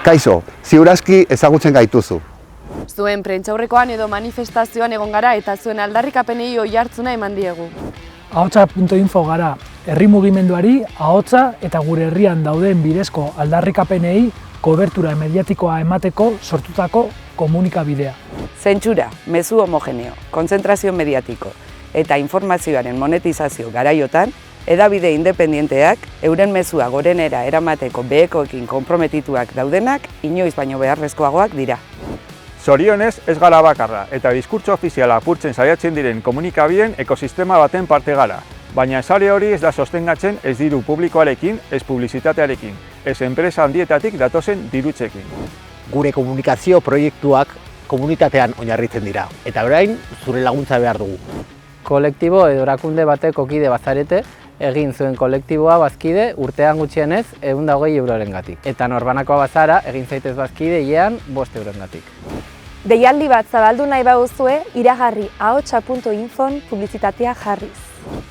Kaixo, ziurazki ezagutzen gaituzu. Zuen prentsaurrekoan edo manifestazioan egon gara eta zuen aldarrikapenei oihartzuna eman diegu. Ahotsa.info gara, herri mugimenduari, ahotsa eta gure herrian dauden bidezko aldarrikapenei kobertura mediatikoa emateko sortutako komunikabidea. Zentsura, mezu homogeneo, kontzentrazio mediatiko eta informazioaren monetizazio garaiotan, hedabide independienteak euren mezua gorenera eramateko behekoekin konprometituak daudenak inoiz baino beharrezkoagoak dira. Zorionez ez gara bakarra eta diskurtso ofiziala apurtzen saiatzen diren komunikabideen ekosistema baten parte gara. Baina sare hori ez da sostengatzen ez diru publikoarekin, ez publizitatearekin, ez enpresa handietatik datozen dirutzekin. Gure komunikazio proiektuak komunitatean oinarritzen dira, eta orain zure laguntza behar dugu. Kolektibo edo erakunde bateko kide bazarete, egin zuen kolektiboa bazkide urtean gutxienez 120 eurorengatik. Eta norbanakoa bazara, egin zaitez bazkide hilean 5 eurorengatik. Deialdi bat zabaldu nahi baduzue, iragarri ahotsa.infon publizitatea jarriz.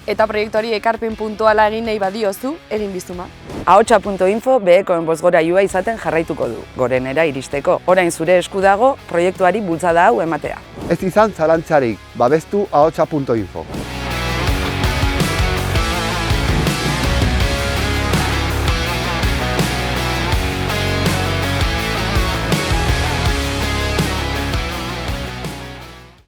Eta proiektuari ekarpen puntuala egin nahi badiozu, egin bizuma. Ahotsa.info behekoen bozgorailua izaten jarraituko du, gorenera iristeko. Orain zure esku dago proiektuari bultzada hau ematea. Ez izan zalantzarik, babestu ahotsa.info.